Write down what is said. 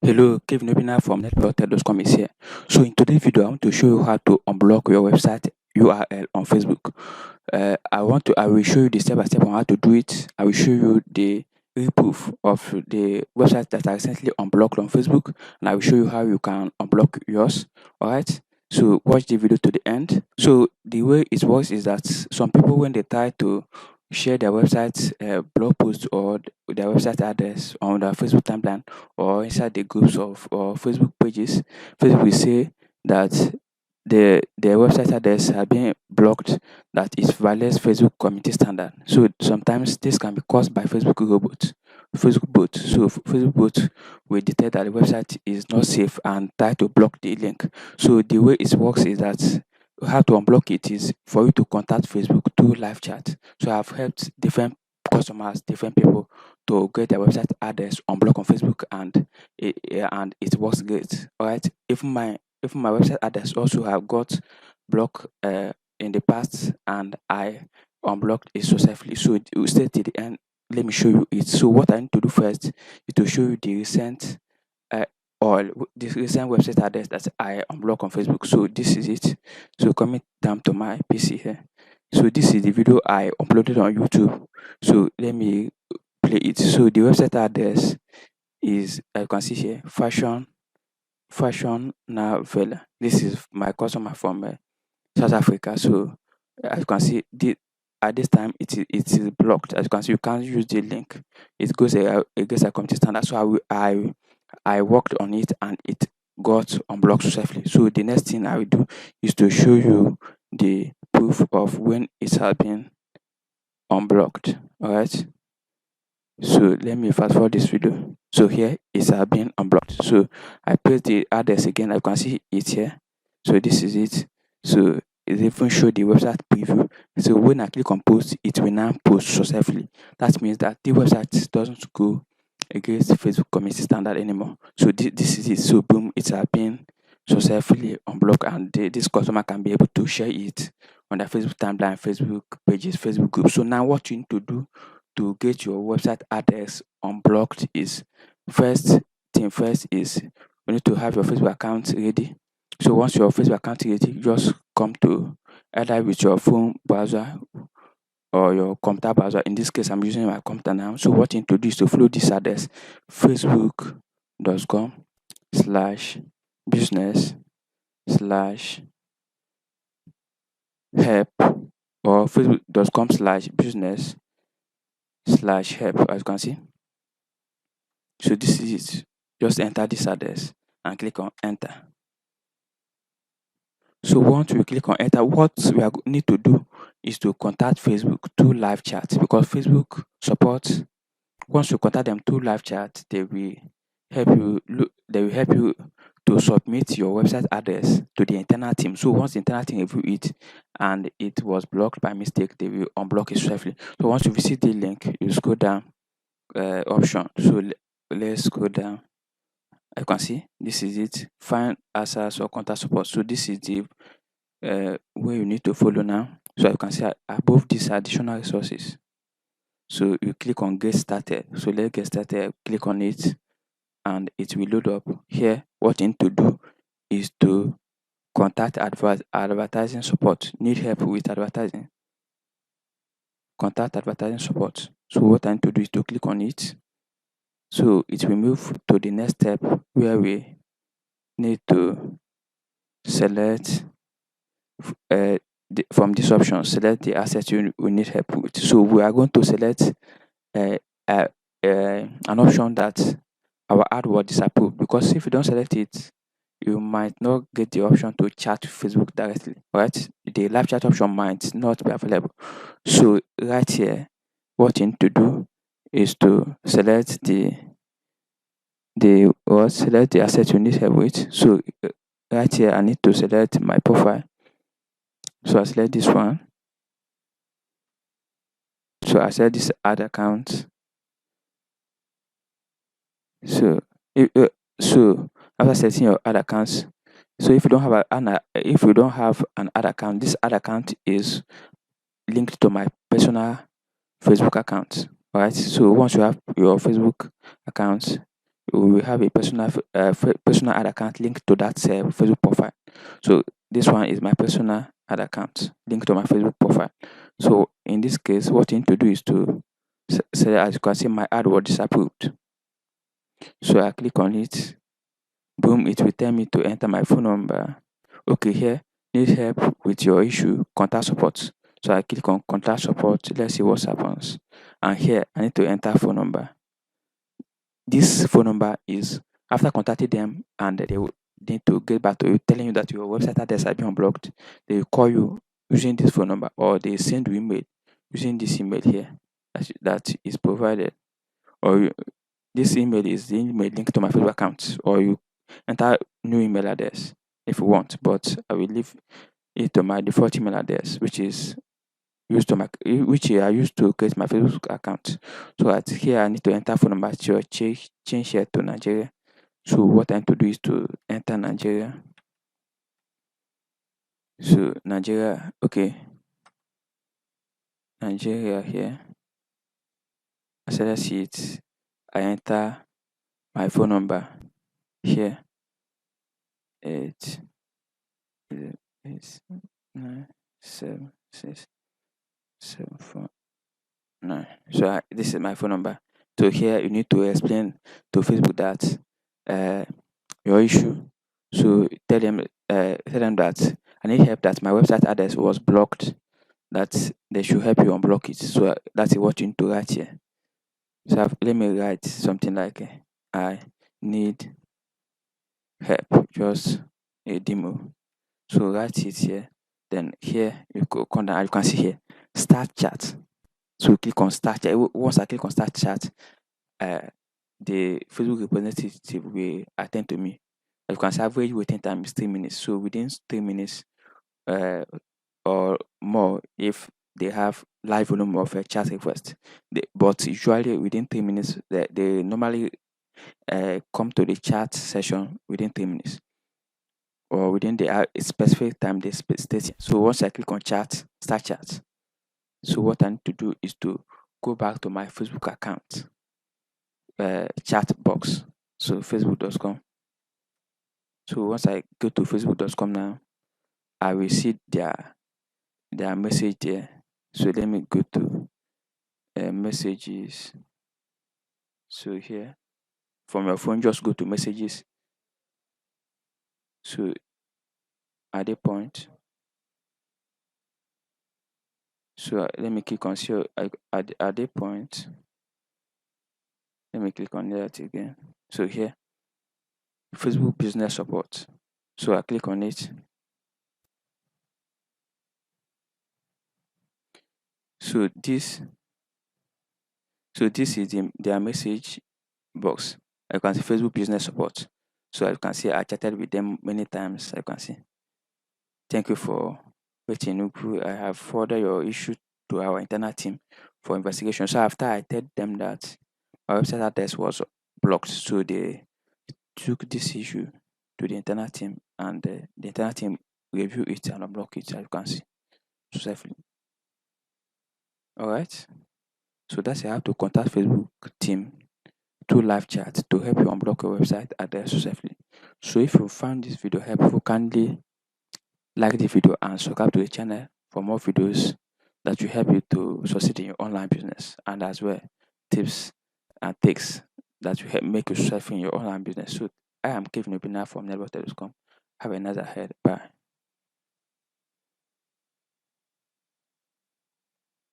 Hello, Kevin Obina from network.com is here. So in today's video, I want to show you how to unblock your website URL on Facebook. I will show you the step by step on how to do it. I will show you the proof of the website that I recently unblocked on Facebook, and I will show you how you can unblock yours. All right. So watch the video to the end. So the way it works is that some people, when they try to share their website blog post or their website address on their Facebook timeline or inside the groups of or Facebook pages, Facebook will say that their website address have been blocked, that it violates Facebook community standard. So sometimes this can be caused by Facebook robots. Facebook bot. So Facebook bot will detect that the website is not safe and try to block the link. So the way it works is that how to unblock it is for you to contact Facebook through live chat. So I've helped different customers, different people to get their website address unblocked on Facebook, and it works great. All right. Even my website address also have got blocked in the past, and I unblocked it successfully. So it will stay till the end. Let me show you it. So what I need to do first is to show you the recent uh, the recent website address that I unblocked on Facebook. So this is it. So coming down to my PC here. So this is the video I uploaded on YouTube. So let me play it. So the website address is, you can see here, fashion Navella. This is my customer from South Africa. So as you can see, at this time it is blocked. As you can see, you can't use the link. It goes against a community standard. So I worked on it and it got unblocked successfully. So the next thing I will do is to show you the proof of when it has been unblocked. All right. So let me fast forward this video. So here it has been unblocked. So I paste the address again. I can see it here. So this is it. So it even show the website preview. So when I click on post, it will now post successfully. That means that the website doesn't go against Facebook community standard anymore. So this is it. So boom, it has been successfully unblocked, and this customer can be able to share it on their Facebook timeline, Facebook pages, Facebook groups. So now what you need to do to get your website address unblocked is, first thing first is you need to have your Facebook account ready. So once your Facebook account is ready, just come to either with your phone browser or your computer browser. In this case, I'm using my computer now. So what you need to do is to follow this address: facebook.com/business slash help, or facebook.com/business slash help, as you can see. So this is it. Just enter this address and click on enter. So once we click on enter, what we need to do is to contact Facebook through live chat, because Facebook supports. Once you contact them through live chat, they will help you to submit your website address to the internal team. So once the internal team review it and it was blocked by mistake, they will unblock it swiftly. So once you visit the link, you scroll down option. So let's scroll down. You can see this is it. Find answers or contact support. So this is the way you need to follow now. So you can see above these additional resources. So you click on get started. So let's get started. Click on it and it will load up. Here, what you need to do is to contact advertising support. Need help with advertising? Contact advertising support. So what I need to do is to click on it. So it will move to the next step where we need to select from this option, select the asset we need help with. So we are going to select uh, uh, an option that our ad will disapprove, because if you don't select it, you might not get the option to chat with Facebook directly, right? The live chat option might not be available. So right here, what you need to do is to select select the asset you need help with. So right here, I need to select my profile. So I select this one. So I select this ad account. So so after selecting your ad accounts, so if you don't have an ad account, this ad account is linked to my personal Facebook account. Right. So once you have your Facebook account, we will have a personal ad account linked to that Facebook profile. So this one is my personal ad account linked to my Facebook profile. So in this case, what you need to do is to say, as you can see, my ad was disapproved. So I click on it. Boom, it will tell me to enter my phone number. Okay, here, need help with your issue, contact support. So I click on contact support. Let's see what happens. And here, I need to enter phone number. This phone number is after contacting them and they will need to get back to you, telling you that your website address has been unblocked. They will call you using this phone number, or they send you email using this email here that is provided. Or this email is the email linked to my Facebook account, or you enter new email address if you want, but I will leave it to my default email address, which is which I used to create my Facebook account. So at here I need to enter phone number to change here to Nigeria. So what I need to do is to enter Nigeria. So Nigeria, okay. Nigeria here. I select it. I enter my phone number here. 8 9 7 6 7 4 9. So this is my phone number. So here you need to explain to Facebook that your issue. So tell them that I need help, that my website address was blocked, that they should help you unblock it. So that's what you need to write here. So let me write something like I need help, just a demo. So write it here. Then here you go come down. You can see here start chat. So click on start chat. Once I click on start chat, the Facebook representative will attend to me. As you can see, average waiting time is 3 minutes. So within 3 minutes or more, if they have live volume of a chat request, but usually within 3 minutes, they normally come to the chat session within 3 minutes, or within the specific time they state. So once I click on chat, start chat. So what I need to do is to go back to my Facebook account chat box. So facebook.com. So once I go to facebook.com now, I will see their message there. So let me go to messages. So here, from your phone, just go to messages. So at the point, so let me click on at the point. Let me click on that again. So here, Facebook business support. So I click on it. So this is their message box. I can see Facebook business support. So I can see I chatted with them many times. I can see. Thank you for waiting. I have forwarded your issue to our internal team for investigation. So after I told them that my website address was blocked, so they took this issue to the internal team, and the internal team review it and unblock it, as you can see, successfully. All right. So that's how to contact Facebook team through live chat to help you unblock your website address successfully. So if you found this video helpful, kindly like the video and subscribe to the channel for more videos that will help you to succeed in your online business, and as well tips and tricks that will help make you successful in your online business. So I am Kevin Obina from network.com. Have a nice ahead. Bye.